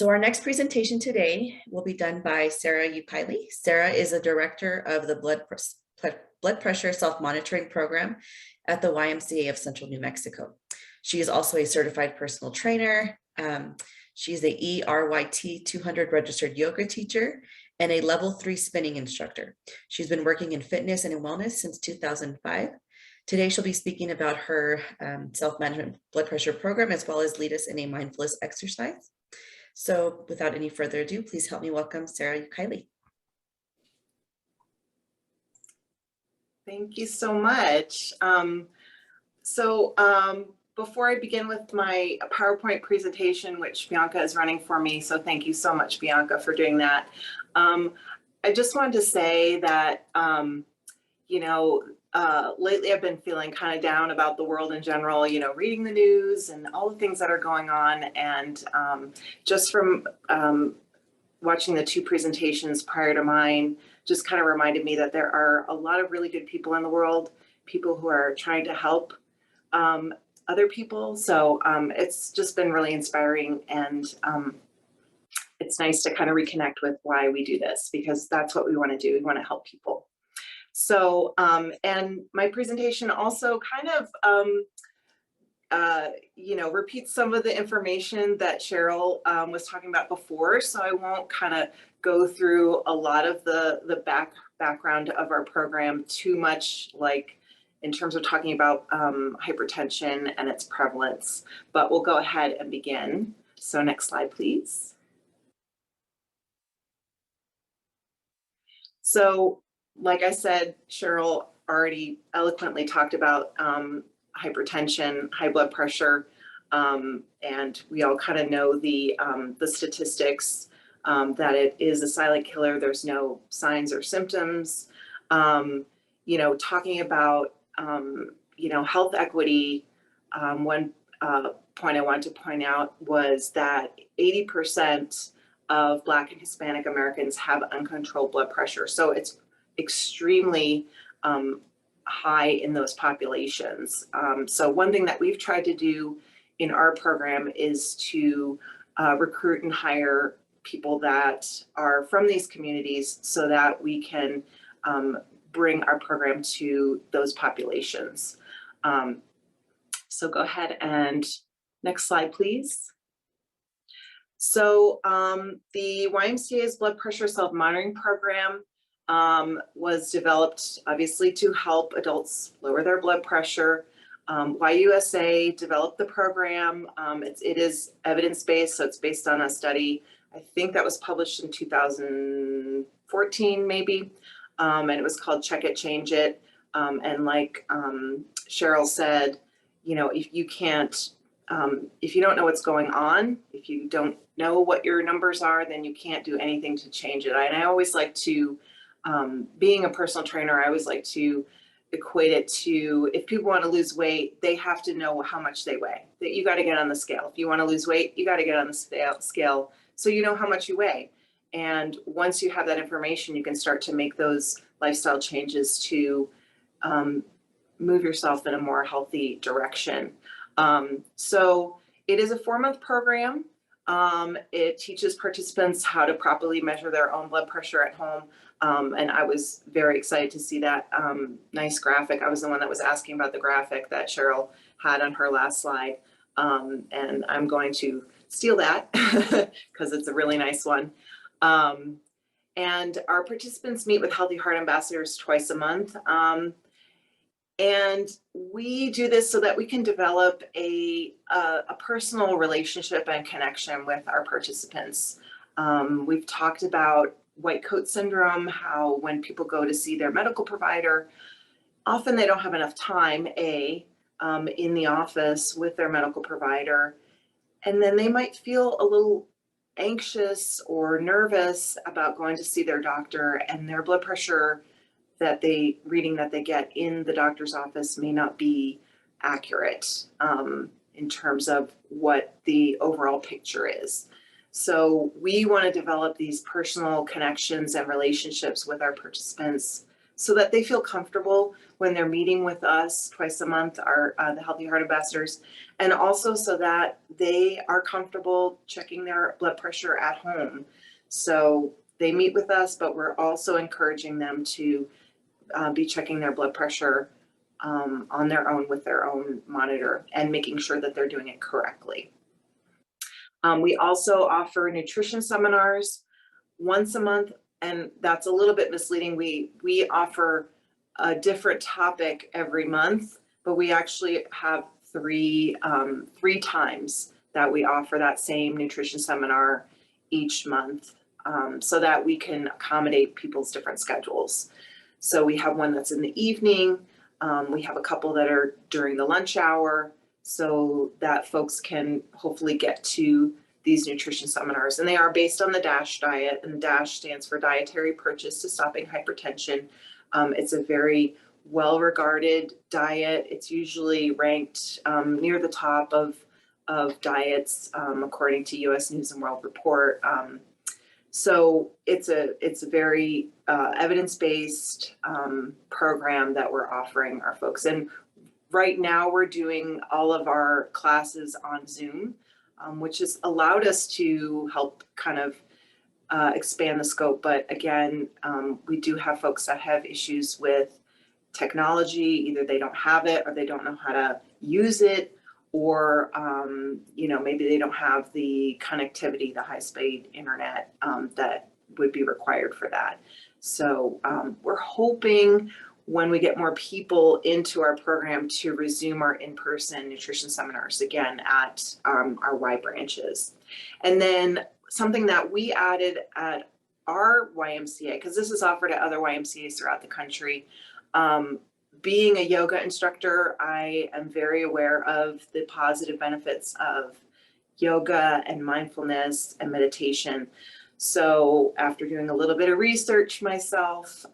So our next presentation today will be done by Sara Ukeiley. Sara is a director of the blood pressure self-monitoring program at the YMCA of Central New Mexico. She is also a certified personal trainer. She's a ERYT 200 registered yoga teacher and a level 3 spinning instructor. She's been working in fitness and in wellness since 2005. Today, she'll be speaking about her self-management blood pressure program, as well as lead us in a mindfulness exercise. So without any further ado, please help me welcome Sara Ukeiley. Thank you so much. Before I begin with my PowerPoint presentation, which Bianca is running for me, so thank you so much, Bianca, for doing that. I just wanted to say that, lately I've been feeling kind of down about the world in general, reading the news and all the things that are going on. And just from watching the two presentations prior to mine, just kind of reminded me that there are a lot of really good people in the world, people who are trying to help other people. So it's just been really inspiring, and it's nice to kind of reconnect with why we do this, because that's what we want to do. We want to help people. So, and my presentation also kind of, repeats some of the information that Cheryl was talking about before. So I won't kind of go through a lot of the background of our program too much, like in terms of talking about hypertension and its prevalence, but we'll go ahead and begin. So next slide, please. So like I said, Cheryl already eloquently talked about hypertension, high blood pressure, and we all kind of know the statistics that it is a silent killer. There's no signs or symptoms. Talking about health equity, one point I wanted to point out was that 80% of Black and Hispanic Americans have uncontrolled blood pressure. So it's extremely high in those populations. So one thing that we've tried to do in our program is to recruit and hire people that are from these communities so that we can bring our program to those populations. So go ahead and next slide, please. So the YMCA's blood pressure self-monitoring program was developed obviously to help adults lower their blood pressure. YUSA developed the program. It is evidence-based, so it's based on a study, I think that was published in 2014 maybe, and it was called Check It, Change It. And like Cheryl said, if you can't, if you don't know what's going on, if you don't know what your numbers are, then you can't do anything to change it. And I always like to, being a personal trainer, I always like to equate it to, if people want to lose weight, they have to know how much they weigh. That you got to get on the scale. If you want to lose weight, you got to get on the scale so you know how much you weigh. And once you have that information, you can start to make those lifestyle changes to move yourself in a more healthy direction. So it is a 4-month program. It teaches participants how to properly measure their own blood pressure at home. And I was very excited to see that nice graphic. I was the one that was asking about the graphic that Cheryl had on her last slide. And I'm going to steal that because it's a really nice one. And our participants meet with Healthy Heart Ambassadors twice a month. And we do this so that we can develop a personal relationship and connection with our participants. We've talked about white coat syndrome, how when people go to see their medical provider, often they don't have enough time, in the office with their medical provider. And then they might feel a little anxious or nervous about going to see their doctor, and their blood pressure reading that they get in the doctor's office may not be accurate in terms of what the overall picture is. So we want to develop these personal connections and relationships with our participants so that they feel comfortable when they're meeting with us twice a month, our the Healthy Heart Ambassadors, and also so that they are comfortable checking their blood pressure at home. So they meet with us, but we're also encouraging them to be checking their blood pressure on their own with their own monitor and making sure that they're doing it correctly. We also offer nutrition seminars once a month, and that's a little bit misleading. We offer a different topic every month, but we actually have three times that we offer that same nutrition seminar each month, so that we can accommodate people's different schedules. So we have one that's in the evening. We have a couple that are during the lunch hour, so that folks can hopefully get to these nutrition seminars. And they are based on the DASH diet, and the DASH stands for Dietary Approaches to Stopping Hypertension. It's a very well-regarded diet. It's usually ranked near the top of diets, according to US News and World Report. So it's a very evidence-based program that we're offering our folks. And right now we're doing all of our classes on Zoom, which has allowed us to help kind of expand the scope. But again, we do have folks that have issues with technology. Either they don't have it or they don't know how to use it, or maybe they don't have the connectivity, the high-speed internet that would be required for that. So we're hoping when we get more people into our program to resume our in-person nutrition seminars again at our Y branches. And then something that we added at our YMCA, because this is offered at other YMCAs throughout the country, being a yoga instructor, I am very aware of the positive benefits of yoga and mindfulness and meditation. So after doing a little bit of research myself,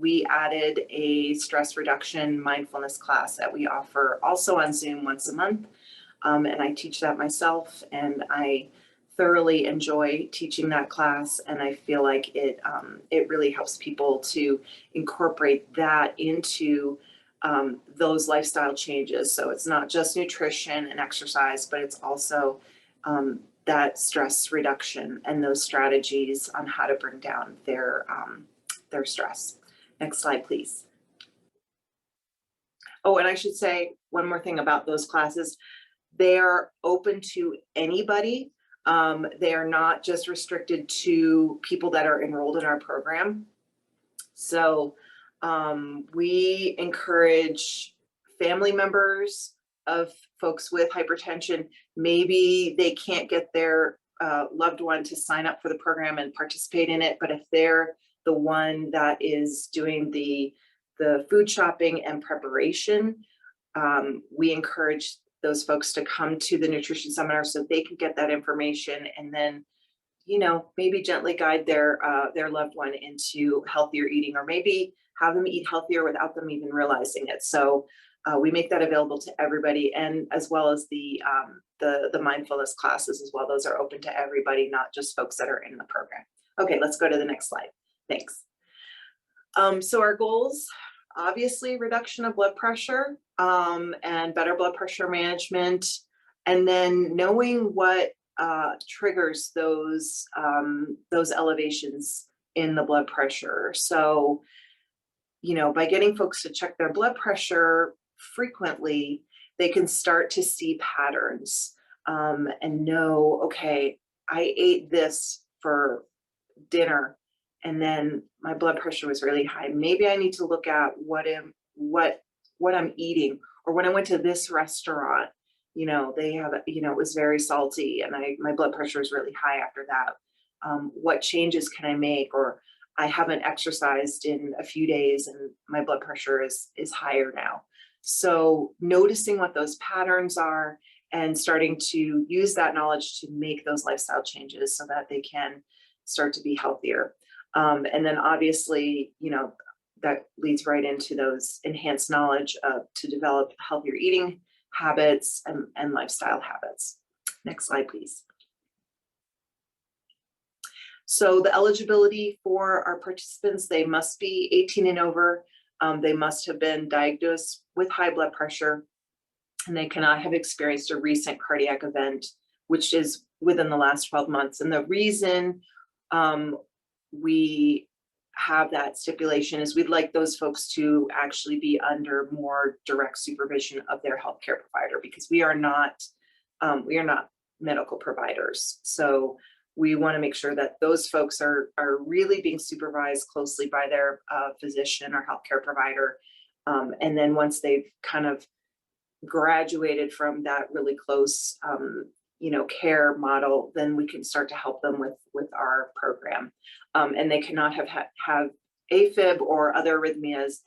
we added a stress reduction mindfulness class that we offer also on Zoom once a month. And I teach that myself, and I thoroughly enjoy teaching that class. And I feel like it really helps people to incorporate that into those lifestyle changes. So it's not just nutrition and exercise, but it's also that stress reduction and those strategies on how to bring down their stress. Next slide, please. Oh, and I should say one more thing about those classes. They are open to anybody. They are not just restricted to people that are enrolled in our program. So we encourage family members of folks with hypertension. Maybe they can't get their loved one to sign up for the program and participate in it, but if they're the one that is doing the food shopping and preparation, we encourage those folks to come to the nutrition seminar so they can get that information, and then maybe gently guide their loved one into healthier eating, or maybe have them eat healthier without them even realizing it. So we make that available to everybody, and as well as the mindfulness classes as well. Those are open to everybody, not just folks that are in the program. Okay, let's go to the next slide. Thanks. So our goals, obviously reduction of blood pressure and better blood pressure management, and then knowing what triggers those elevations in the blood pressure. So, by getting folks to check their blood pressure frequently, they can start to see patterns and know, okay, I ate this for dinner and then my blood pressure was really high. Maybe I need to look at what I'm eating. Or when I went to this restaurant, they have, it was very salty and my blood pressure was really high after that. What changes can I make? Or I haven't exercised in a few days and my blood pressure is higher now. So noticing what those patterns are and starting to use that knowledge to make those lifestyle changes so that they can start to be healthier. And then obviously, that leads right into those enhanced knowledge to develop healthier eating habits and lifestyle habits. Next slide, please. So the eligibility for our participants, they must be 18 and over. They must have been diagnosed with high blood pressure, and they cannot have experienced a recent cardiac event, which is within the last 12 months. And the reason we have that stipulation is we'd like those folks to actually be under more direct supervision of their healthcare provider, because we are not medical providers. So we want to make sure that those folks are really being supervised closely by their physician or healthcare provider. And then once they've kind of graduated from that really close care model, then we can start to help them with our program. And they cannot have AFib or other arrhythmias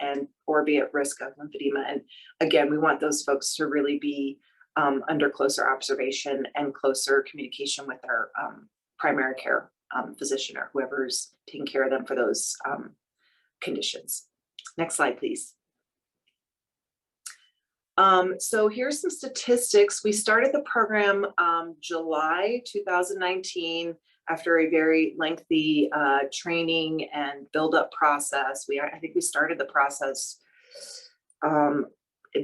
or be at risk of lymphedema. And again, we want those folks to really be under closer observation and closer communication with our primary care physician or whoever's taking care of them for those conditions. Next slide, please. So here's some statistics. We started the program July 2019 after a very lengthy training and build-up process. I think we started the process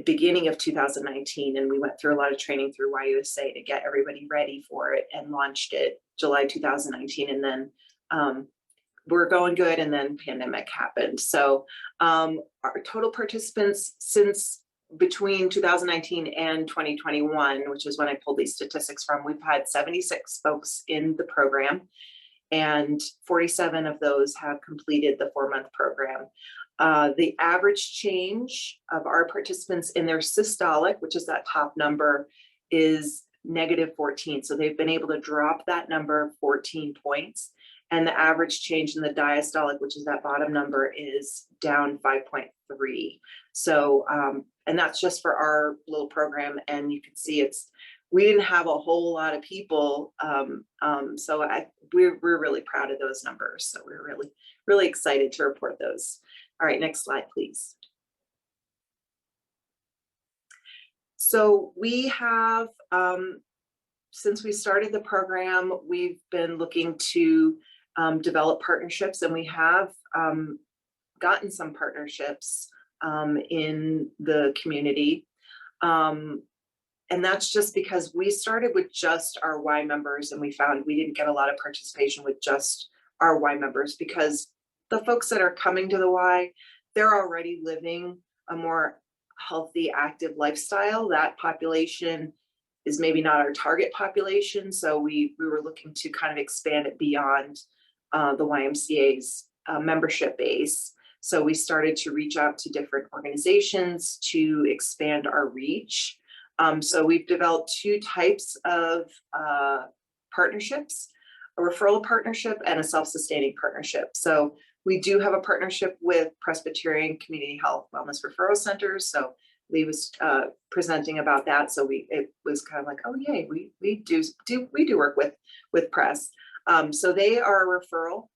beginning of 2019, and we went through a lot of training through YUSA to get everybody ready for it, and launched it July 2019. And then we're going good, and then pandemic happened. So our total participants since between 2019 and 2021, which is when I pulled these statistics from, we've had 76 folks in the program, and 47 of those have completed the 4-month program. The average change of our participants in their systolic, which is that top number, is -14. So they've been able to drop that number 14 points. And the average change in the diastolic, which is that bottom number, is down 5.3. So, and that's just for our little program. And you can see we didn't have a whole lot of people. So we're really proud of those numbers. So we're really, really excited to report those. All right, next slide, please. So we have, since we started the program, we've been looking to develop partnerships, and we have gotten some partnerships in the community. And that's just because we started with just our Y members, and we found we didn't get a lot of participation with just our Y members, because the folks that are coming to the Y, they're already living a more healthy, active lifestyle. That population is maybe not our target population. So we were looking to kind of expand it beyond the YMCA's membership base. So we started to reach out to different organizations to expand our reach. So we've developed 2 types of partnerships: a referral partnership and a self-sustaining partnership. So we do have a partnership with Presbyterian Community Health Wellness Referral Centers. So Lee was presenting about that. So it was kind of like, oh yay, we do work with Press. So they are a referral.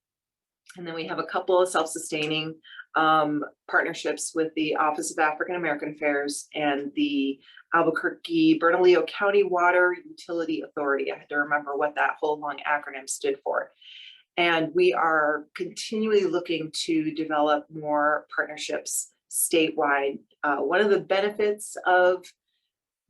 And then we have a couple of self-sustaining partnerships with the Office of African American Affairs and the Albuquerque Bernalillo County Water Utility Authority. I had to remember what that whole long acronym stood for. And we are continually looking to develop more partnerships statewide. One of the benefits of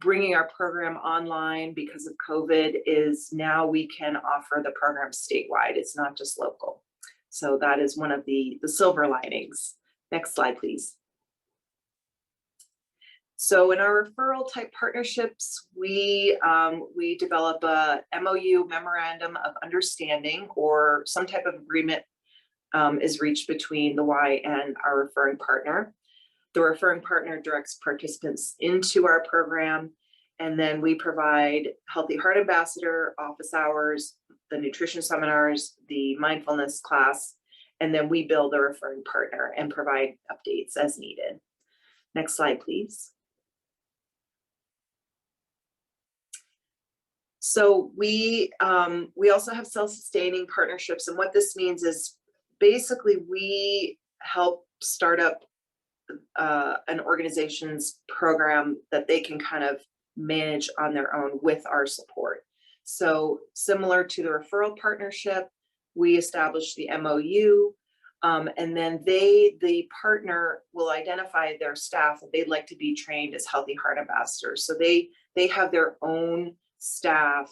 bringing our program online because of COVID is now we can offer the program statewide. It's not just local. So that is one of the silver linings. Next slide, please. So in our referral type partnerships, we develop a MOU, Memorandum of Understanding, or some type of agreement is reached between the Y and our referring partner. The referring partner directs participants into our program, and then we provide Healthy Heart Ambassador, office hours, the nutrition seminars, the mindfulness class, and then we bill the referring partner and provide updates as needed. Next slide, please. So we also have self-sustaining partnerships, and what this means is basically we help start up an organization's program that they can kind of manage on their own with our support. So similar to the referral partnership, we establish the MOU, and then the partner will identify their staff that they'd like to be trained as Healthy Heart Ambassadors. So they have their own staff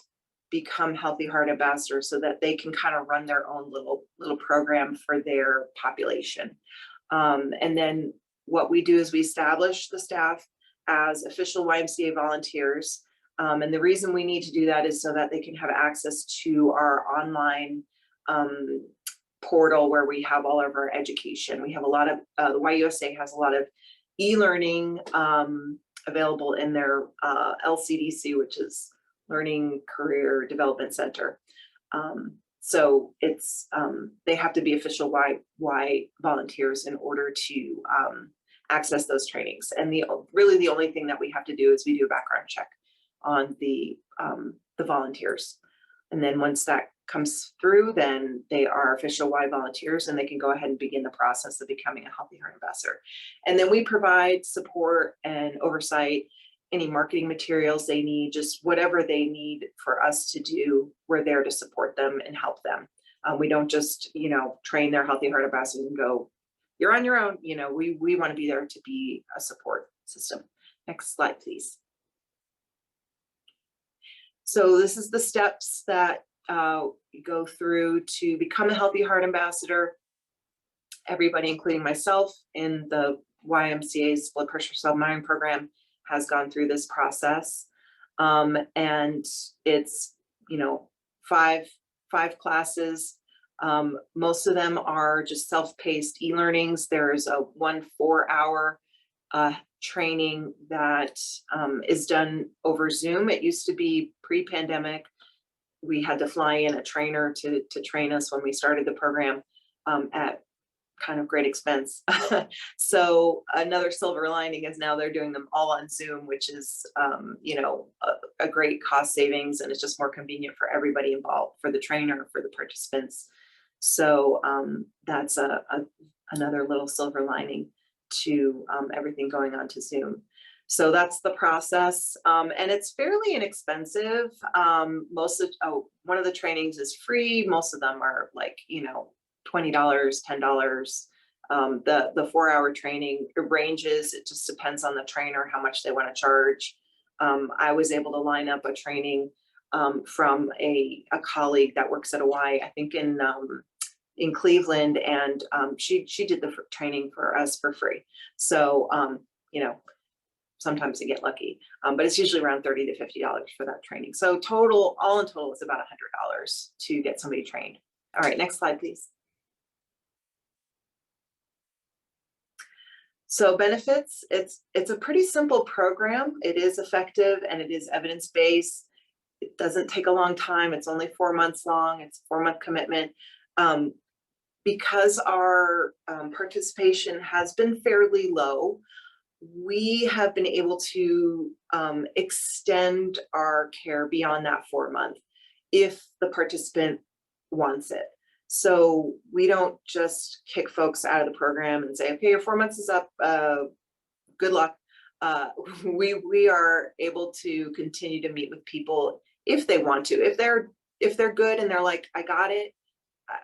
become Healthy Heart Ambassadors so that they can kind of run their own little program for their population. And then what we do is we establish the staff as official YMCA volunteers. And the reason we need to do that is so that they can have access to our online portal where we have all of our education. We have a lot of, the YUSA has a lot of e-learning available in their LCDC, which is Learning Career Development Center. So it's, they have to be official Y volunteers in order to access those trainings. And really the only thing that we have to do is we do a background check on the volunteers. And then once that comes through, then they are official Y volunteers and they can go ahead and begin the process of becoming a Healthy Heart Ambassador. And then we provide support and oversight, any marketing materials they need, just whatever they need for us to do, we're there to support them and help them. We don't just, train their Healthy Heart Ambassadors and go, you're on your own. We want to be there to be a support system. Next slide, please. So this is the steps that you go through to become a Healthy Heart Ambassador. Everybody, including myself in the YMCA's blood pressure self-monitoring program, has gone through this process. And it's, five classes. Most of them are just self-paced e-learnings. There's a 1 4-hour training that is done over Zoom. It used to be pre-pandemic. We had to fly in a trainer to train us when we started the program at kind of great expense. So another silver lining is now they're doing them all on Zoom, which is, a great cost savings, and it's just more convenient for everybody involved, for the trainer, for the participants. So that's another little silver lining to everything going on to Zoom. So that's the process, and it's fairly inexpensive. One of the trainings is free. Most of them are like, $20, $10. The 4-hour training, it ranges. It just depends on the trainer, how much they want to charge. I was able to line up a training from a colleague that works at a Y, I think in Cleveland, and she did the training for us for free. So, sometimes you get lucky, but it's usually around $30 to $50 for that training. So all in total, it's about $100 to get somebody trained. All right, next slide, please. So benefits, it's a pretty simple program. It is effective and it is evidence-based. It doesn't take a long time. It's only 4 months long. It's a 4-month commitment. Because our participation has been fairly low, we have been able to extend our care beyond that 4-month if the participant wants it. So we don't just kick folks out of the program and say, okay, your 4 months is up, good luck. We are able to continue to meet with people if they want to. If they're good and they're like, I got it,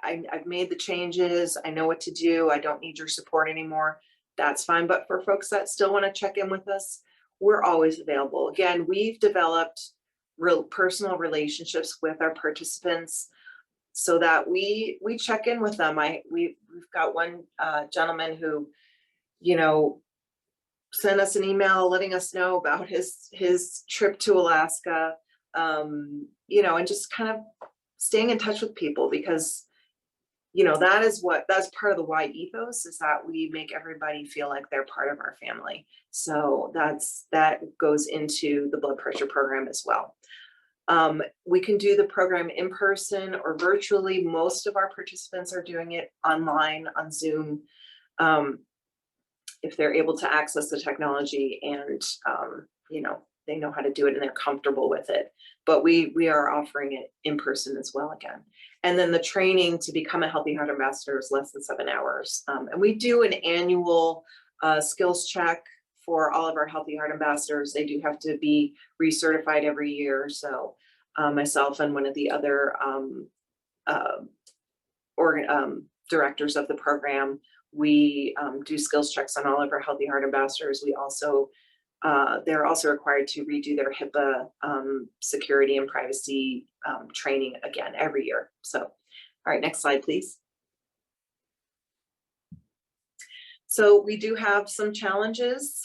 I've made the changes, I know what to do, I don't need your support anymore, that's fine. But for folks that still want to check in with us, we're always available. Again, we've developed real personal relationships with our participants so that we check in with them. We've got one gentleman who, sent us an email letting us know about his trip to Alaska, and just kind of staying in touch with people, because that's part of the Y ethos, is that we make everybody feel like they're part of our family. So that goes into the blood pressure program as well. We can do the program in person or virtually. Most of our participants are doing it online on Zoom, if they're able to access the technology and they know how to do it and they're comfortable with it. But we are offering it in person as well again. And then the training to become a Healthy Heart Ambassador is less than 7 hours. And we do an annual skills check for all of our Healthy Heart Ambassadors. They do have to be recertified every year. So myself and one of the other directors of the program. We do skills checks on all of our Healthy Heart ambassadors. We also, they're also required to redo their HIPAA security and privacy training again every year. So, all right, next slide, please. So we do have some challenges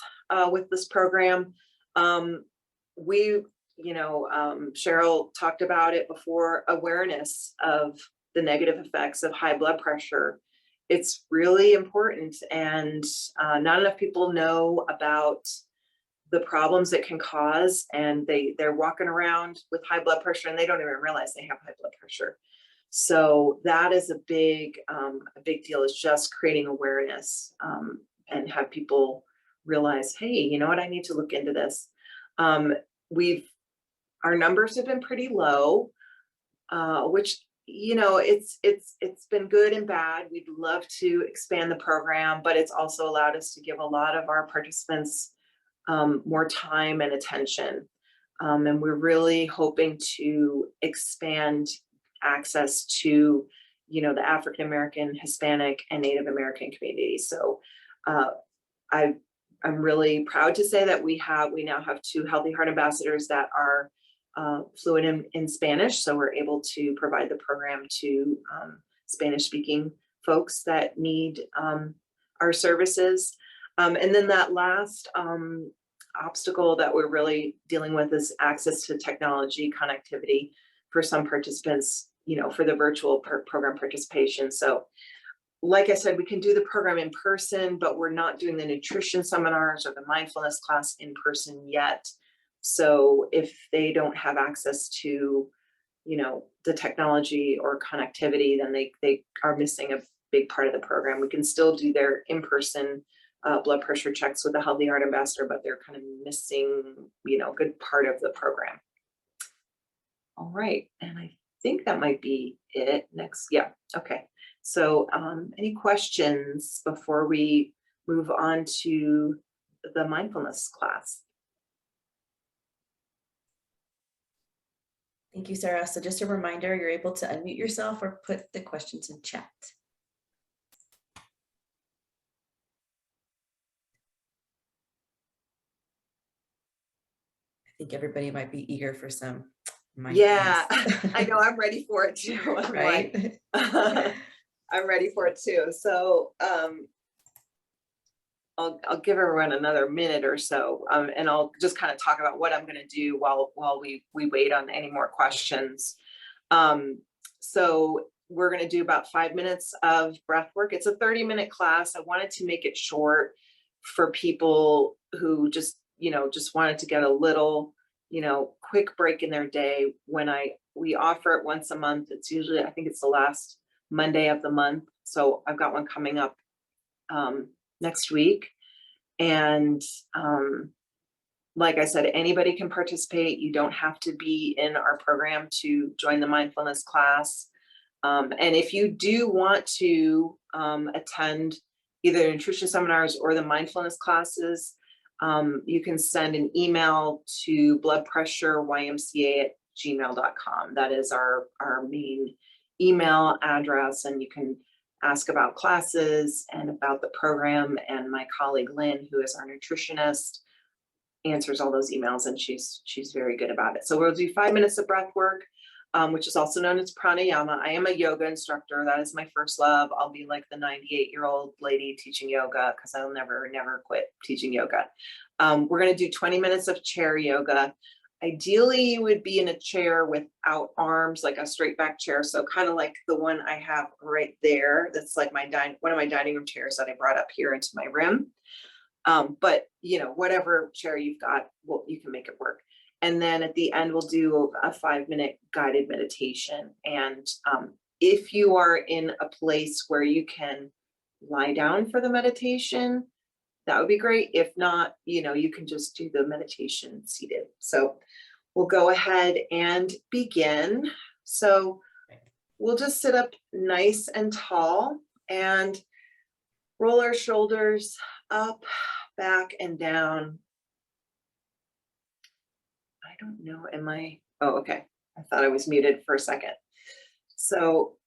with this program. Cheryl talked about it before, awareness of the negative effects of high blood pressure. It's really important, and not enough people know about the problems it can cause, and they're walking around with high blood pressure and they don't even realize they have high blood pressure. So that is a big deal, is just creating awareness and have people realize, hey, you know what, I need to look into this. Our numbers have been pretty low, which, you know, it's been good and bad. We'd love to expand the program, but it's also allowed us to give a lot of our participants more time and attention. And we're really hoping to expand access to, you know, the African American, Hispanic, and Native American communities. So I'm really proud to say that we now have 2 Healthy Heart ambassadors that are fluent in Spanish. So we're able to provide the program to Spanish speaking folks that need our services. And then that last obstacle that we're really dealing with is access to technology connectivity for some participants, you know, for the virtual program participation. So like I said, we can do the program in person, but we're not doing the nutrition seminars or the mindfulness class in person yet. So if they don't have access to, you know, the technology or connectivity, then they are missing a big part of the program. We can still do their in-person blood pressure checks with a Healthy Heart ambassador, but they're kind of missing, you know, a good part of the program. All right, and I think that might be it. Next, yeah, okay. So any questions before we move on to the mindfulness class? Thank you, Sarah. So just a reminder, you're able to unmute yourself or put the questions in chat. I think everybody might be eager for some mindfulness. Yeah, I know, I'm ready for it too. I'm right? Like, I'm ready for it too. So I'll give everyone another minute or so, and I'll just kind of talk about what I'm going to do while we wait on any more questions. So we're going to do about 5 minutes of breath work. It's a 30-minute class. I wanted to make it short for people who just wanted to get a little, you know, quick break in their day. We offer it once a month. It's usually, I think it's the last Monday of the month. So I've got one coming up next week. And like I said, anybody can participate. You don't have to be in our program to join the mindfulness class. And if you do want to attend either the nutrition seminars or the mindfulness classes, you can send an email to bloodpressurymca@gmail.com. That is our main email address, and you can ask about classes and about the program. And my colleague Lynn, who is our nutritionist, answers all those emails, and she's very good about it. So we'll do 5 minutes of breath work, which is also known as pranayama. I am a yoga instructor. That is my first love. I'll be like the 98-year-old lady teaching yoga, because I'll never quit teaching yoga. We're going to do 20 minutes of chair yoga. Ideally, you would be in a chair without arms, like a straight back chair. So kind of like the one I have right there. That's like one of my dining room chairs that I brought up here into my room. But you know, whatever chair you've got, well, you can make it work. And then at the end, we'll do a 5-minute guided meditation. And if you are in a place where you can lie down for the meditation, that would be great. If not, you know, you can just do the meditation seated. So we'll go ahead and begin. So we'll just sit up nice and tall and roll our shoulders up, back, and down. I don't know, oh, okay. I thought I was muted for a second. So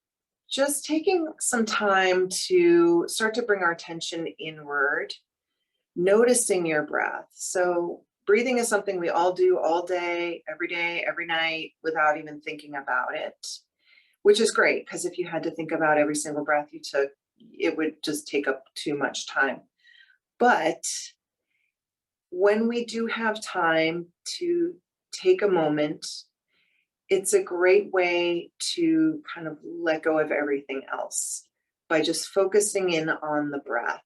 just taking some time to start to bring our attention inward, noticing your breath. So breathing is something we all do all day, every night, without even thinking about it, which is great because if you had to think about every single breath you took, it would just take up too much time. But when we do have time to take a moment, it's a great way to kind of let go of everything else by just focusing in on the breath.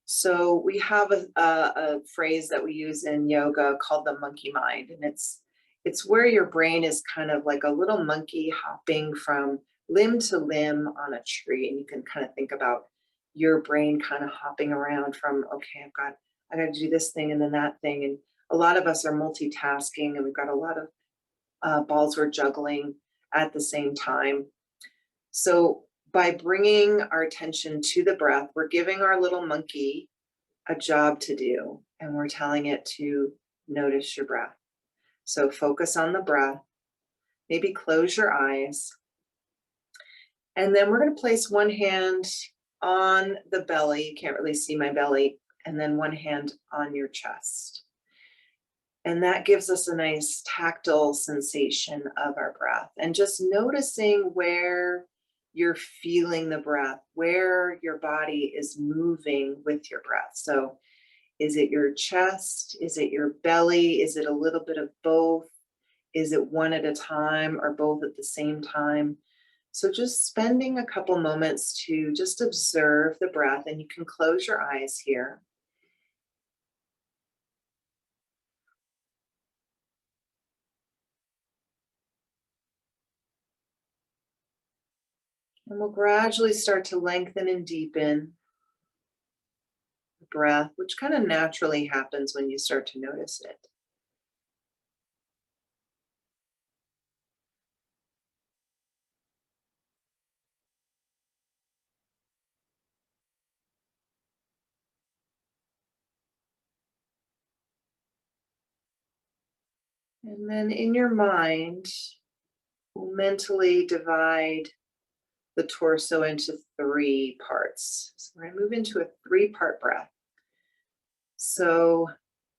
So we have a phrase that we use in yoga called the monkey mind, and it's where your brain is kind of like a little monkey hopping from limb to limb on a tree, and you can kind of think about your brain kind of hopping around from, okay, I got to do this thing and then that thing, and a lot of us are multitasking, and we've got a lot of balls we're juggling at the same time. So by bringing our attention to the breath, we're giving our little monkey a job to do, and we're telling it to notice your breath. So focus on the breath, maybe close your eyes, and then we're going to place one hand on the belly. You can't really see my belly, and then one hand on your chest. And that gives us a nice tactile sensation of our breath, and just noticing where you're feeling the breath, where your body is moving with your breath. So is it your chest? Is it your belly? Is it a little bit of both? Is it one at a time or both at the same time? So just spending a couple moments to just observe the breath, and you can close your eyes here. And we'll gradually start to lengthen and deepen the breath, which kind of naturally happens when you start to notice it. And then in your mind, we'll mentally divide the torso into three parts. So we're going to move into a three-part breath. So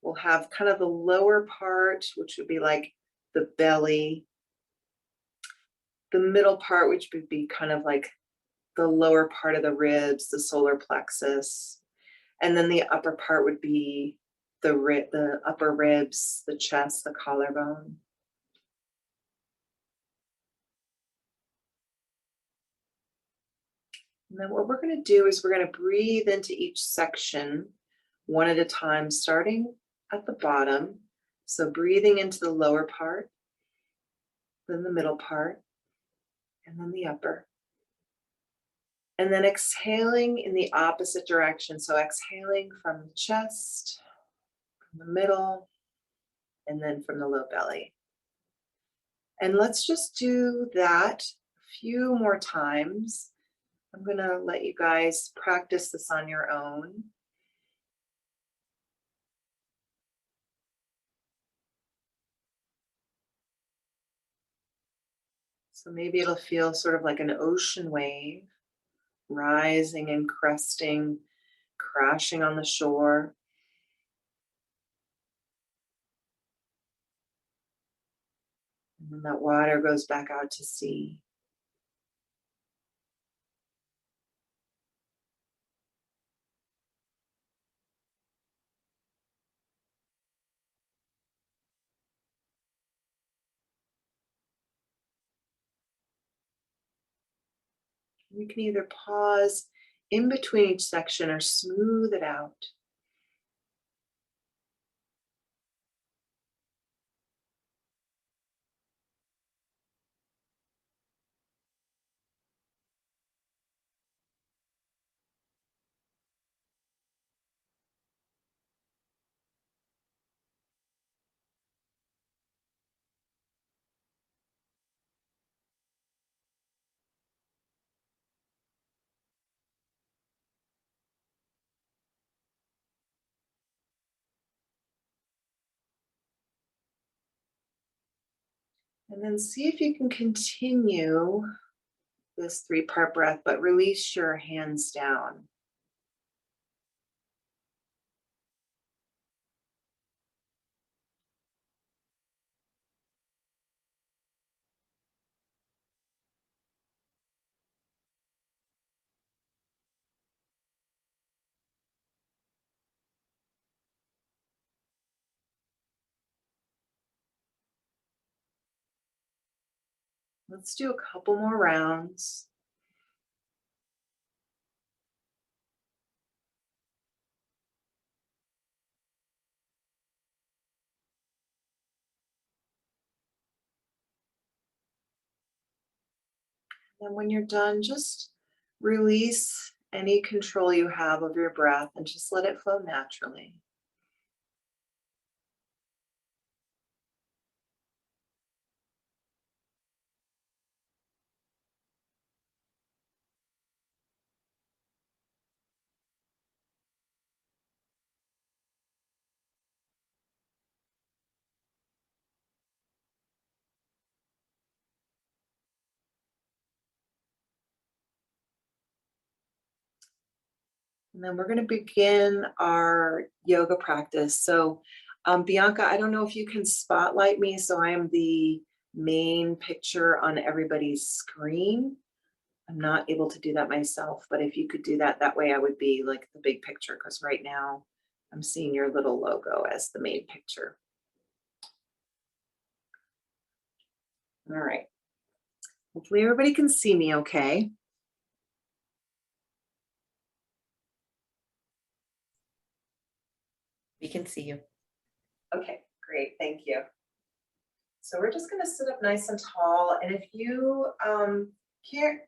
we'll have kind of the lower part, which would be like the belly, the middle part, which would be kind of like the lower part of the ribs, the solar plexus, and then the upper part would be the upper ribs, the chest, the collarbone. And then what we're going to do is we're going to breathe into each section one at a time, starting at the bottom. So breathing into the lower part, then the middle part, and then the upper. And then exhaling in the opposite direction. So exhaling from the chest, from the middle, and then from the low belly. And let's just do that a few more times. I'm going to let you guys practice this on your own. So maybe it'll feel sort of like an ocean wave, rising and cresting, crashing on the shore. And then that water goes back out to sea. You can either pause in between each section or smooth it out. And then see if you can continue this 3-part breath, but release your hands down. Let's do a couple more rounds. And when you're done, just release any control you have of your breath and just let it flow naturally. And then we're going to begin our yoga practice. So, Bianca, I don't know if you can spotlight me. So I am the main picture on everybody's screen. I'm not able to do that myself, but if you could do that, that way I would be like the big picture, because right now I'm seeing your little logo as the main picture. All right. Hopefully everybody can see me okay. We can see you. Okay, great, thank you. So we're just gonna sit up nice and tall, and if you can't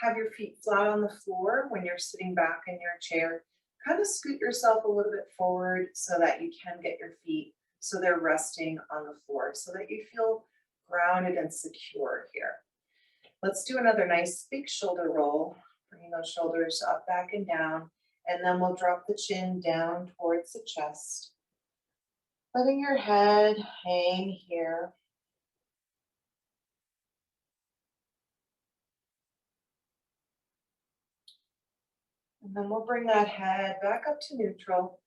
have your feet flat on the floor when you're sitting back in your chair, kind of scoot yourself a little bit forward so that you can get your feet so they're resting on the floor so that you feel grounded and secure here. Let's do another nice big shoulder roll, bringing those shoulders up, back, and down, and then we'll drop the chin down towards the chest, letting your head hang here. And then we'll bring that head back up to neutral,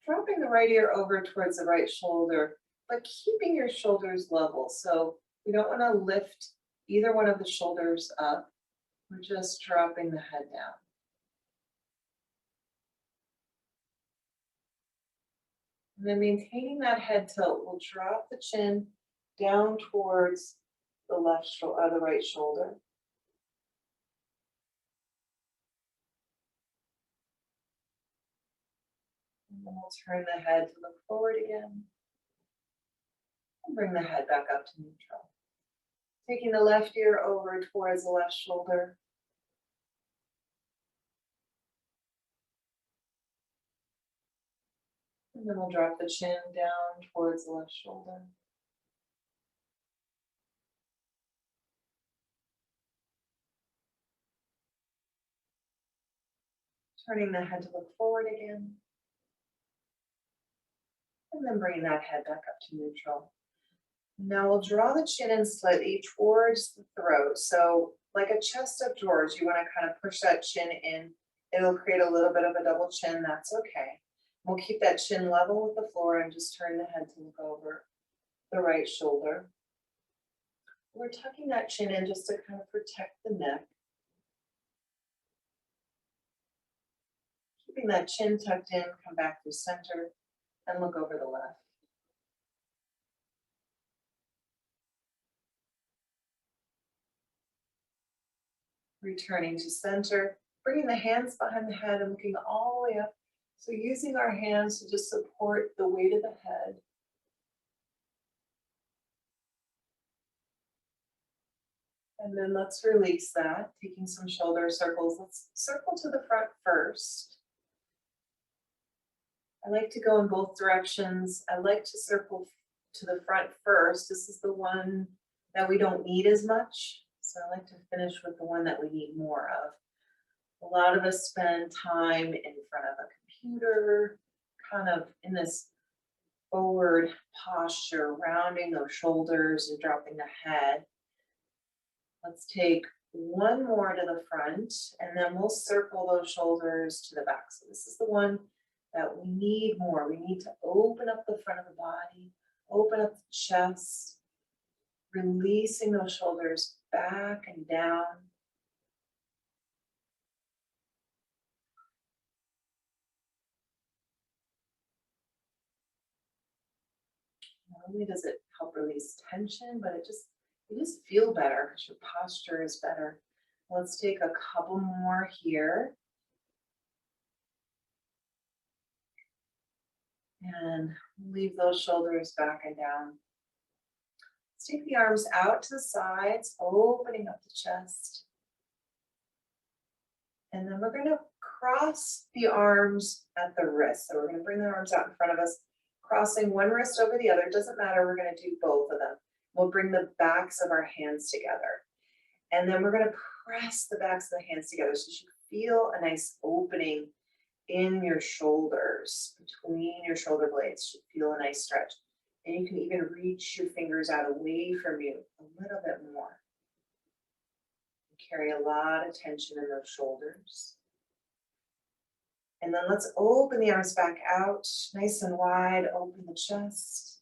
dropping the right ear over towards the right shoulder, but keeping your shoulders level. So we don't want to lift either one of the shoulders up. We're just dropping the head down. And then maintaining that head tilt, we'll drop the chin down towards the the right shoulder. And then we'll turn the head to look forward again. And bring the head back up to neutral. Taking the left ear over towards the left shoulder. And then we'll drop the chin down towards the left shoulder. Turning the head to look forward again. And then bringing that head back up to neutral. Now we'll draw the chin in slightly towards the throat. So like a chest of drawers, you want to kind of push that chin in. It'll create a little bit of a double chin. That's okay. We'll keep that chin level with the floor and just turn the head to look over the right shoulder. We're tucking that chin in just to kind of protect the neck. Keeping that chin tucked in, come back to center and look over the left. Returning to center, bringing the hands behind the head and looking all the way up. So using our hands to just support the weight of the head. And then let's release that, taking some shoulder circles. Let's circle to the front first. I like to go in both directions. I like to circle to the front first. This is the one that we don't need as much. So I like to finish with the one that we need more of. A lot of us spend time in front of a computer, kind of in this forward posture, rounding those shoulders and dropping the head. Let's take One more to the front, and then we'll circle those shoulders to the back. So this is the one that we need more. We need to open up the front of the body, open up the chest, releasing those shoulders back and down. Not only does it help release tension, but you just feel better because your posture is better. Let's take a couple more here. And leave those shoulders back and down. Let's take the arms out to the sides, opening up the chest. And then we're going to cross the arms at the wrist. So we're going to bring the arms out in front of us, crossing one wrist over the other. It doesn't matter, we're going to do both of them. We'll bring the backs of our hands together. And then we're going to press the backs of the hands together. So you should feel a nice opening in your shoulders, between your shoulder blades. You should feel a nice stretch. And you can even reach your fingers out away from you a little bit more. You carry a lot of tension in those shoulders. And then let's open the arms back out, nice and wide, open the chest.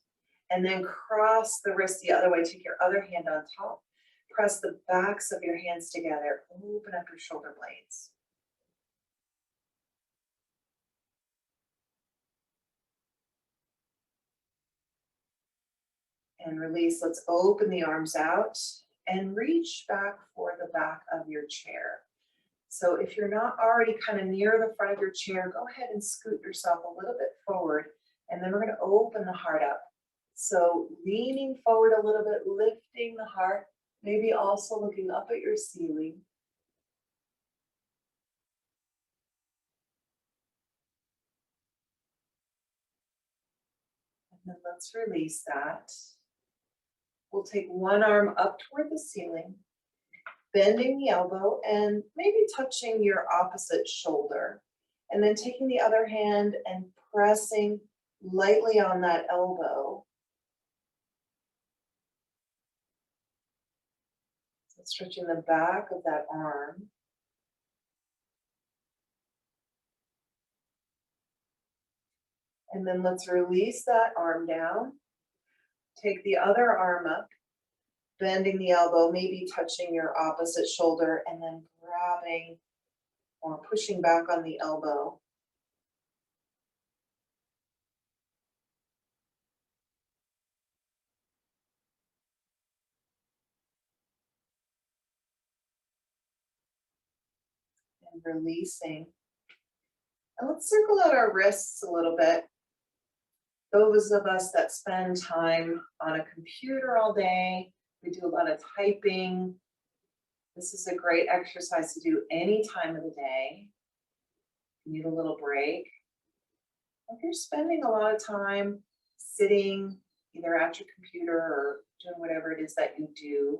And then cross the wrist the other way, take your other hand on top. Press the backs of your hands together, open up your shoulder blades. And release. Let's open the arms out and reach back for the back of your chair. So if you're not already kind of near the front of your chair, go ahead and scoot yourself a little bit forward. And then we're going to open the heart up. So leaning forward a little bit, lifting the heart, maybe also looking up at your ceiling. And then let's release that. We'll take one arm up toward the ceiling, bending the elbow and maybe touching your opposite shoulder. And then taking the other hand and pressing lightly on that elbow. So stretching the back of that arm. And then let's release that arm down. Take the other arm up, bending the elbow, maybe touching your opposite shoulder, and then grabbing or pushing back on the elbow. And releasing. And let's circle out our wrists a little bit. Those of us that spend time on a computer all day, we do a lot of typing. This is a great exercise to do any time of the day. You need a little break. If you're spending a lot of time sitting either at your computer or doing whatever it is that you do,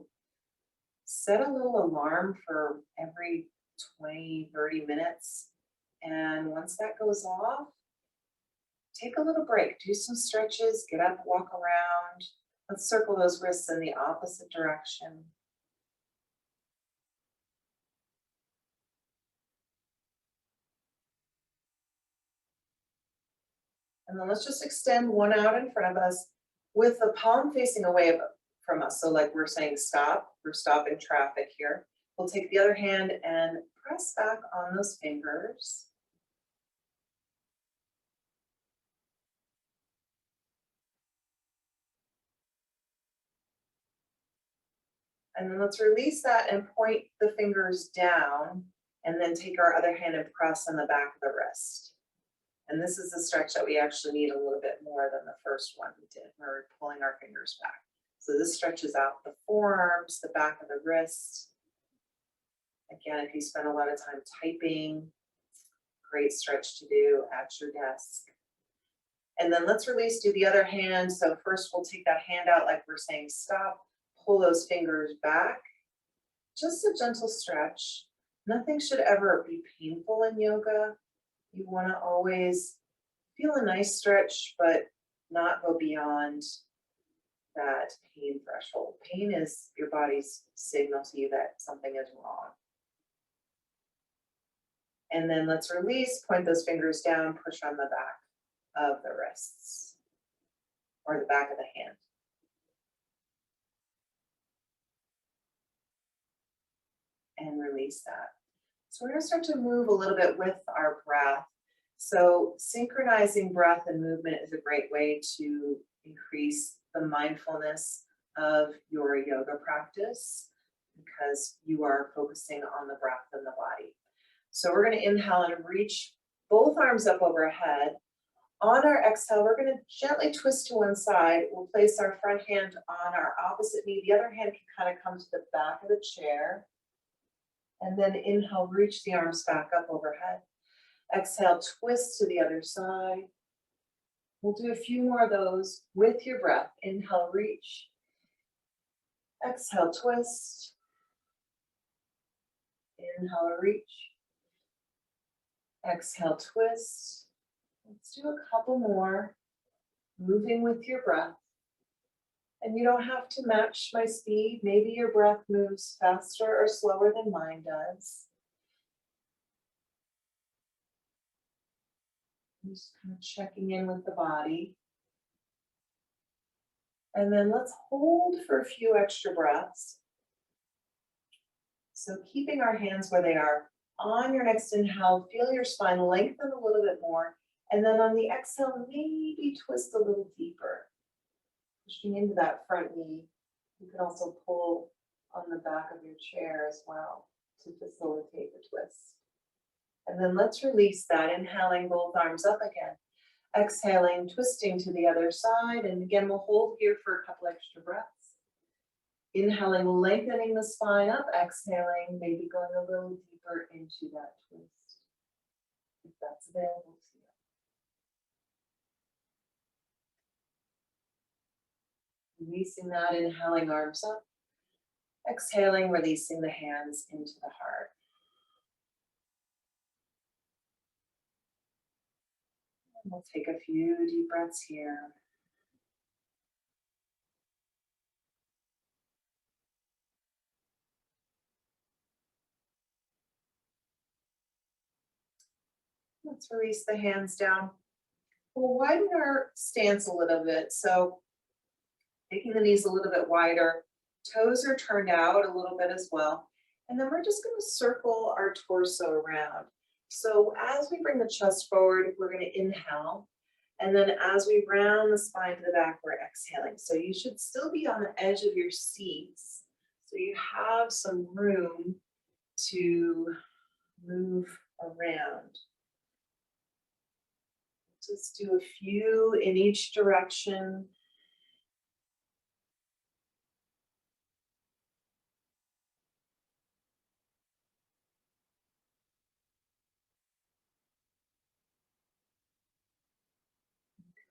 set a little alarm for every 20, 30 minutes. And once that goes off, take a little break, do some stretches, get up, walk around. Let's circle those wrists in the opposite direction. And then let's just extend one out in front of us with the palm facing away from us. So like we're saying stop, we're stopping traffic here. We'll take the other hand and press back on those fingers. And then let's release that and point the fingers down, and then take our other hand and press on the back of the wrist. And this is the stretch that we actually need a little bit more than the first one we did, where we're pulling our fingers back. So this stretches out the forearms, the back of the wrist. Again, if you spend a lot of time typing, great stretch to do at your desk. And then let's release, do the other hand. So first we'll take that hand out like we're saying stop, pull those fingers back. Just a gentle stretch. Nothing should ever be painful in yoga. You want to always feel a nice stretch, but not go beyond that pain threshold. Pain is your body's signal to you that something is wrong. And then let's release, point those fingers down, push on the back of the wrists or the back of the hand. And release that. So we're going to start to move a little bit with our breath. So synchronizing breath and movement is a great way to increase the mindfulness of your yoga practice because you are focusing on the breath and the body. So we're going to inhale and reach both arms up overhead. On our exhale, we're going to gently twist to one side. We'll place our front hand on our opposite knee. The other hand can kind of come to the back of the chair. And then inhale, reach the arms back up overhead. Exhale, twist to the other side. We'll do a few more of those with your breath. Inhale, reach. Exhale, twist. Inhale, reach. Exhale, twist. Let's do a couple more, moving with your breath. And you don't have to match my speed. Maybe your breath moves faster or slower than mine does. Just kind of checking in with the body. And then let's hold for a few extra breaths. So keeping our hands where they are. On your next inhale, feel your spine lengthen a little bit more. And then on the exhale, maybe twist a little deeper. Pushing into that front knee. You can also pull on the back of your chair as well to facilitate the twist. And then let's release that, inhaling both arms up again. Exhaling, twisting to the other side. And again, we'll hold here for a couple extra breaths. Inhaling, lengthening the spine up. Exhaling, maybe going a little deeper into that twist, if that's available to you. Releasing that, inhaling, arms up. Exhaling, releasing the hands into the heart. And we'll take a few deep breaths here. Let's release the hands down. We'll widen our stance a little bit. So making the knees a little bit wider. Toes are turned out a little bit as well. And then we're just going to circle our torso around. So as we bring the chest forward, we're going to inhale. And then as we round the spine to the back, we're exhaling. So you should still be on the edge of your seats. So you have some room to move around. Just do a few in each direction.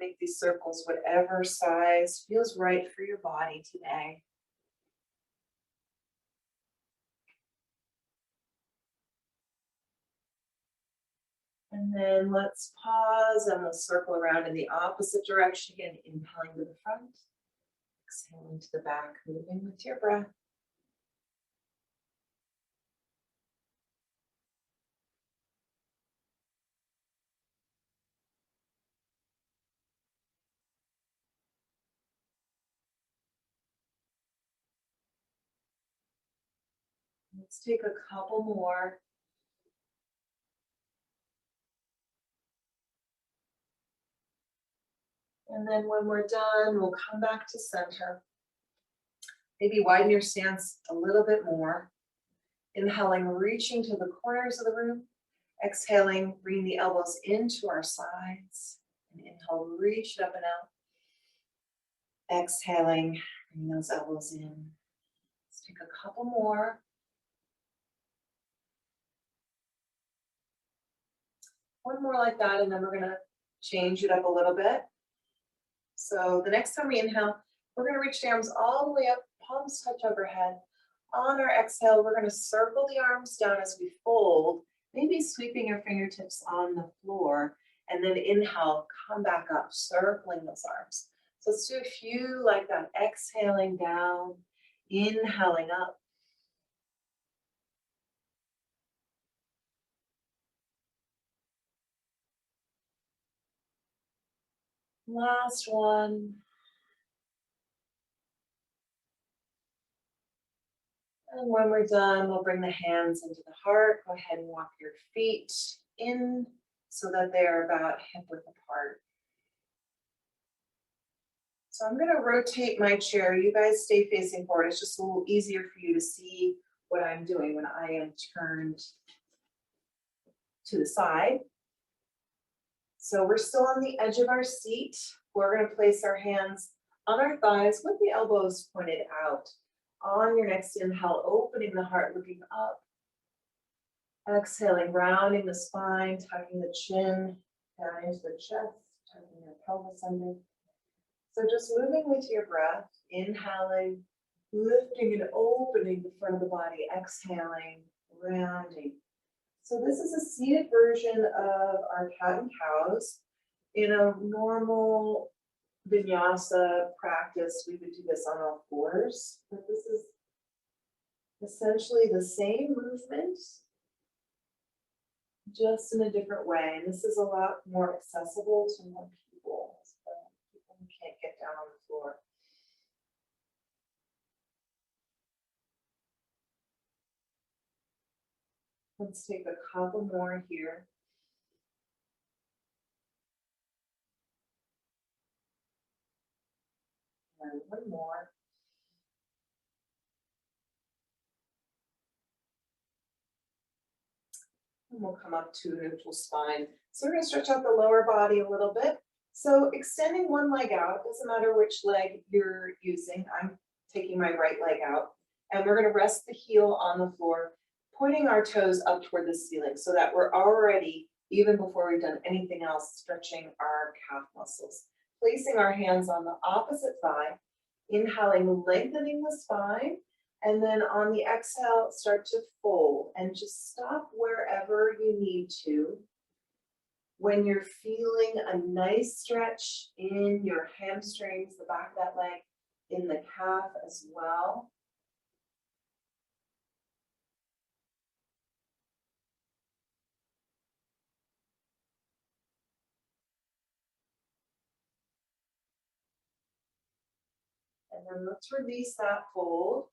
Make these circles whatever size feels right for your body today. And then let's pause and we'll circle around in the opposite direction again, inhaling to the front, exhaling to the back, moving with your breath. Let's take a couple more. And then when we're done, we'll come back to center. Maybe widen your stance a little bit more. Inhaling, reaching to the corners of the room. Exhaling, bring the elbows into our sides. And inhale, reach it up and out. Exhaling, bring those elbows in. Let's take a couple more. One more like that, and then we're gonna change it up a little bit. So the next time we inhale, we're gonna reach the arms all the way up, palms touch overhead. On our exhale, we're gonna circle the arms down as we fold, maybe sweeping your fingertips on the floor, and then inhale, come back up, circling those arms. So let's do a few like that, exhaling down, inhaling up. Last one. And when we're done, we'll bring the hands into the heart. Go ahead and walk your feet in so that they're about hip width apart. So I'm going to rotate my chair. You guys stay facing forward. It's just a little easier for you to see what I'm doing when I am turned to the side. So we're still on the edge of our seat. We're going to place our hands on our thighs with the elbows pointed out. On your next inhale, opening the heart, looking up. Exhaling, rounding the spine, tucking the chin down into the chest, tucking your pelvis under. So just moving with your breath, inhaling, lifting and opening the front of the body, exhaling, rounding. So this is a seated version of our cat and cows. In a normal vinyasa practice, we would do this on all fours, but this is essentially the same movement, just in a different way. And this is a lot more accessible to more people, so people who can't get down on the floor. Let's take a couple more here. And one more. And we'll come up to a neutral spine. So we're going to stretch out the lower body a little bit. So extending one leg out, doesn't matter which leg you're using. I'm taking my right leg out. And we're going to rest the heel on the floor, pointing our toes up toward the ceiling so that we're already, even before we've done anything else, stretching our calf muscles. Placing our hands on the opposite thigh, inhaling, lengthening the spine. And then on the exhale, start to fold and just stop wherever you need to. When you're feeling a nice stretch in your hamstrings, the back of that leg, in the calf as well. And then let's release that fold.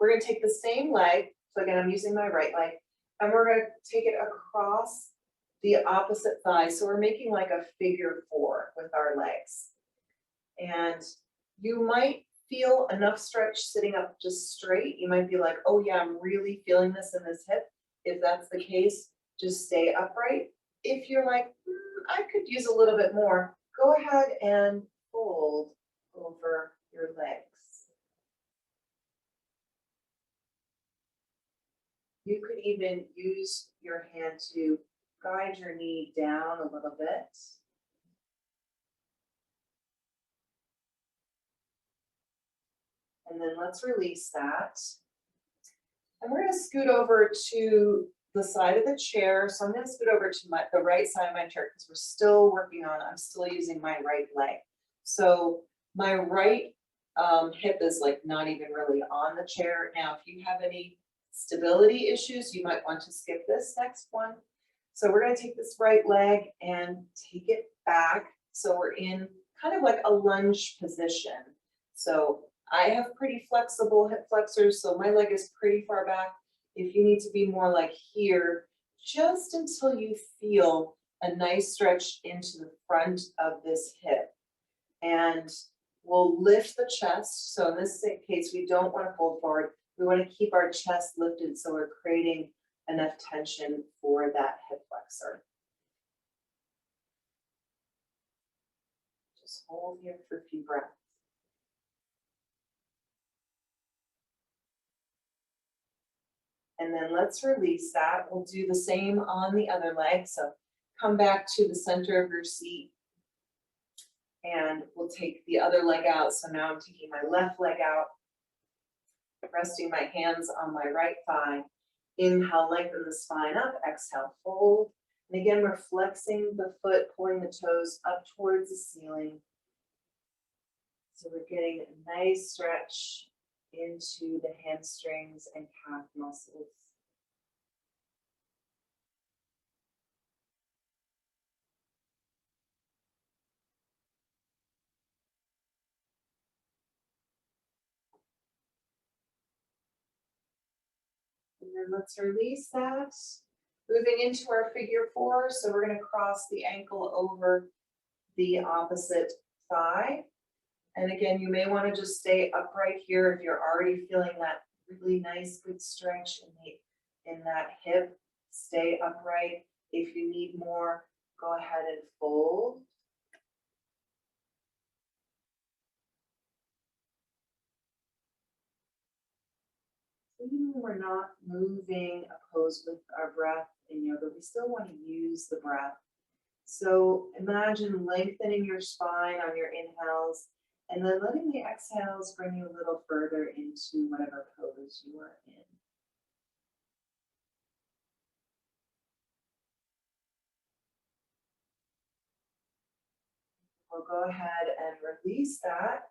We're going to take the same leg. So again, I'm using my right leg. And we're going to take it across the opposite thigh. So we're making like a figure four with our legs. And you might feel enough stretch sitting up just straight. You might be like, oh yeah, I'm really feeling this in this hip. If that's the case, just stay upright. If you're like, I could use a little bit more, go ahead and fold over your legs. You could even use your hand to guide your knee down a little bit. And then let's release that. And we're going to scoot over to the side of the chair. So I'm going to scoot over to the right side of my chair because we're still working on, I'm still using my right leg. So my right hip is like not even really on the chair. Now, if you have any stability issues, you might want to skip this next one. So we're going to take this right leg and take it back. So we're in kind of like a lunge position. So I have pretty flexible hip flexors, so my leg is pretty far back. If you need to be more like here, just until you feel a nice stretch into the front of this hip. And we'll lift the chest. So in this case, we don't want to fold forward. We want to keep our chest lifted so we're creating enough tension for that hip flexor. Just hold here for a few breaths. And then let's release that. We'll do the same on the other leg. So come back to the center of your seat and we'll take the other leg out. So now I'm taking my left leg out, resting my hands on my right thigh. Inhale, lengthen the spine up. Exhale, fold. And again, we're flexing the foot, pulling the toes up towards the ceiling. So we're getting a nice stretch into the hamstrings and calf muscles. And then let's release that. Moving into our figure four. So we're going to cross the ankle over the opposite thigh. And again, you may want to just stay upright here if you're already feeling that really nice, good stretch in that hip. Stay upright. If you need more, go ahead and fold. Even when we're not moving opposed with our breath in yoga, we still want to use the breath. So imagine lengthening your spine on your inhales and then letting the exhales bring you a little further into whatever pose you are in. We'll go ahead and release that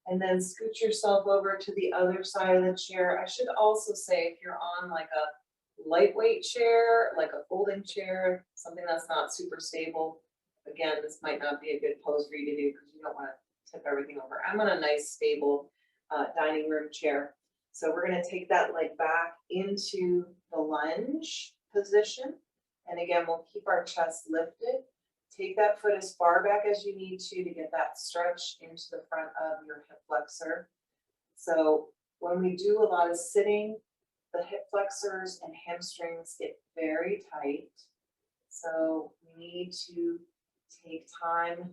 and then scoot yourself over to the other side of the chair. I should also say if you're on like a lightweight chair, like a folding chair, something that's not super stable, again, this might not be a good pose for you to do because you don't want to tip everything over. I'm on a nice stable dining room chair. So we're going to take that leg back into the lunge position. And again, we'll keep our chest lifted. Take that foot as far back as you need to get that stretch into the front of your hip flexor. So when we do a lot of sitting, the hip flexors and hamstrings get very tight. So we need to take time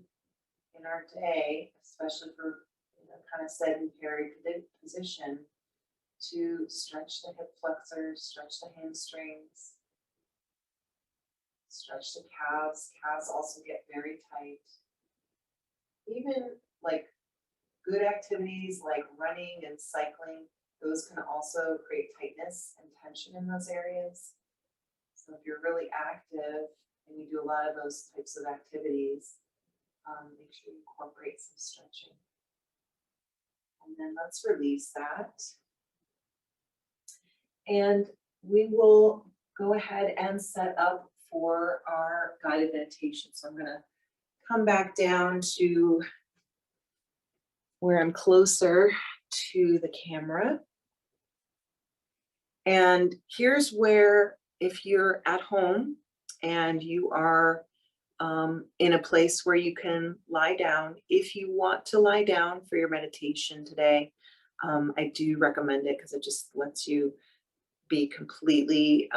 in our day, especially for kind of sedentary position, to stretch the hip flexors, stretch the hamstrings, stretch the calves. Calves also get very tight. Even like good activities like running and cycling, those can also create tightness and tension in those areas. So if you're really active and you do a lot of those types of activities, make sure you incorporate some stretching. And then let's release that. And we will go ahead and set up for our guided meditation. So I'm going to come back down to where I'm closer to the camera. And here's where, if you're at home and you are in a place where you can lie down, if you want to lie down for your meditation today, I do recommend it because it just lets you be completely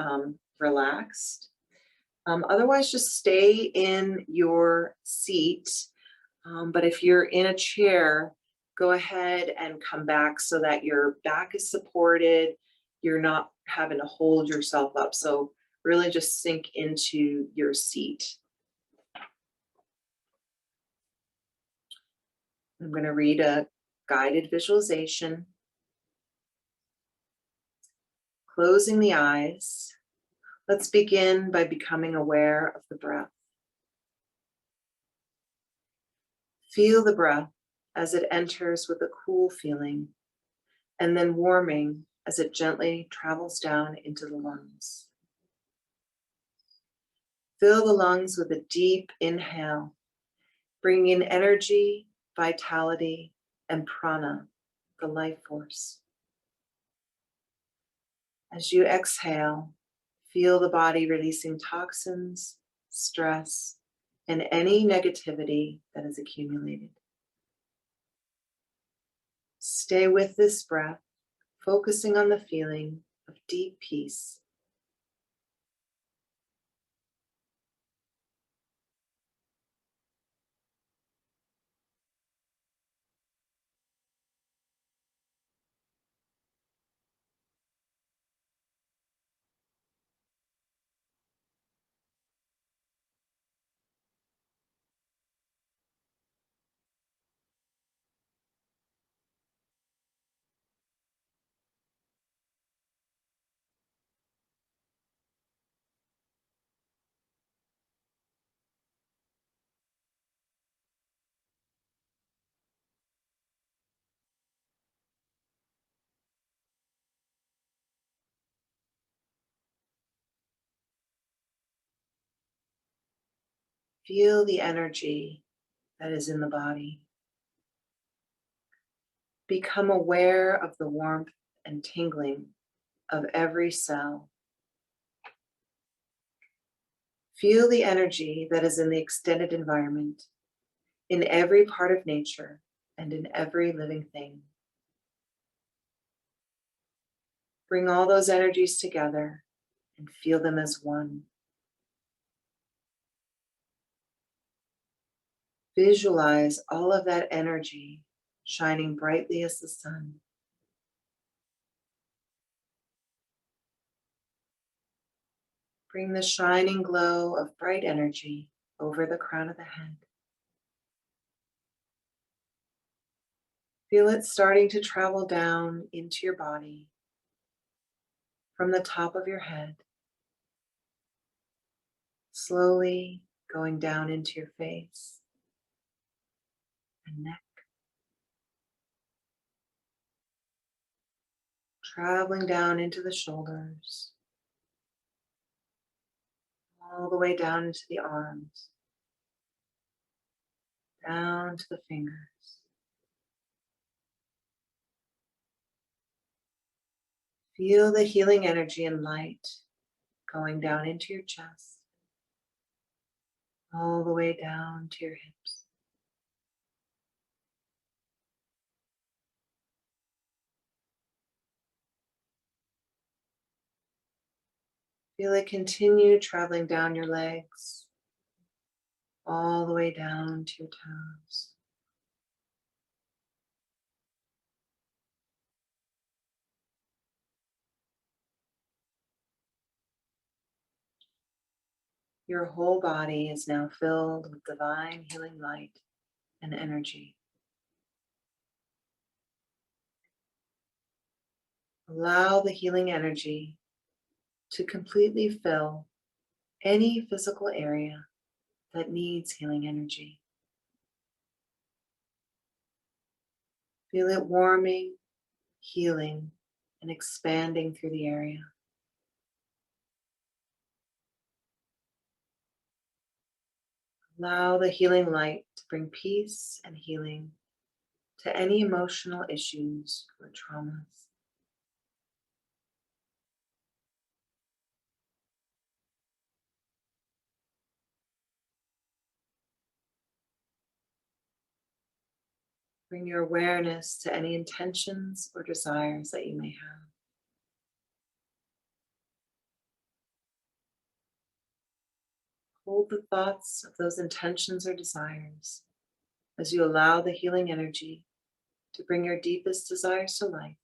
relaxed. Otherwise, just stay in your seat. But if you're in a chair, go ahead and come back so that your back is supported. You're not having to hold yourself up. So really just sink into your seat. I'm going to read a guided visualization. Closing the eyes, let's begin by becoming aware of the breath. Feel the breath as it enters with a cool feeling, and then warming as it gently travels down into the lungs. Fill the lungs with a deep inhale, bringing in energy, vitality, and prana, the life force. As you exhale, feel the body releasing toxins, stress, and any negativity that is accumulated. Stay with this breath, focusing on the feeling of deep peace. Feel the energy that is in the body. Become aware of the warmth and tingling of every cell. Feel the energy that is in the extended environment, in every part of nature and in every living thing. Bring all those energies together and feel them as one. Visualize all of that energy shining brightly as the sun. Bring the shining glow of bright energy over the crown of the head. Feel it starting to travel down into your body from the top of your head, slowly going down into your face and neck, traveling down into the shoulders, all the way down into the arms, down to the fingers. Feel the healing energy and light going down into your chest, all the way down to your hips. Feel it continue traveling down your legs, all the way down to your toes. Your whole body is now filled with divine healing light and energy. Allow the healing energy to completely fill any physical area that needs healing energy. Feel it warming, healing, and expanding through the area. Allow the healing light to bring peace and healing to any emotional issues or traumas. Bring your awareness to any intentions or desires that you may have. Hold the thoughts of those intentions or desires as you allow the healing energy to bring your deepest desires to life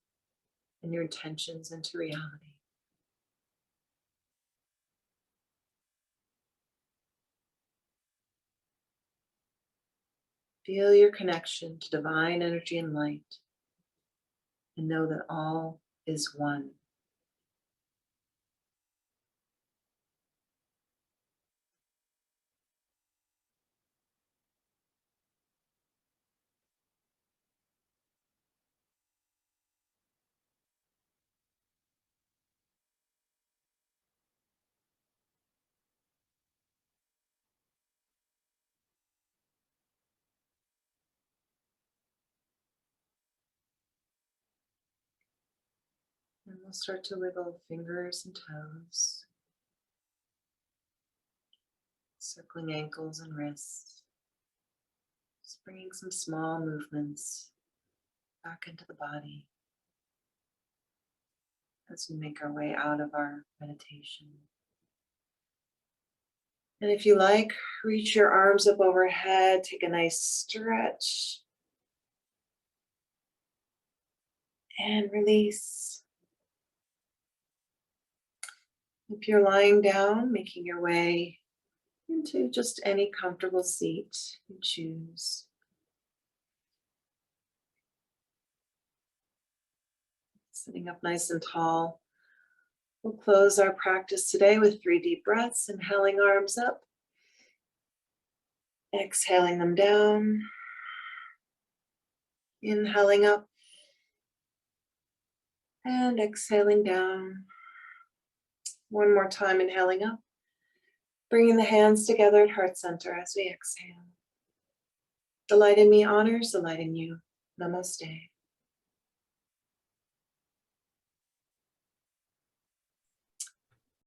and your intentions into reality. Feel your connection to divine energy and light, and know that all is one. And we'll start to wiggle fingers and toes, circling ankles and wrists, just bringing some small movements back into the body as we make our way out of our meditation. And if you like, reach your arms up overhead, take a nice stretch, and release. If you're lying down, making your way into just any comfortable seat you choose. Sitting up nice and tall. We'll close our practice today with 3 deep breaths, inhaling arms up, exhaling them down, inhaling up, and exhaling down. One more time, inhaling up Bringing the hands together at heart center as we exhale. The light in me honors the light in you. Namaste.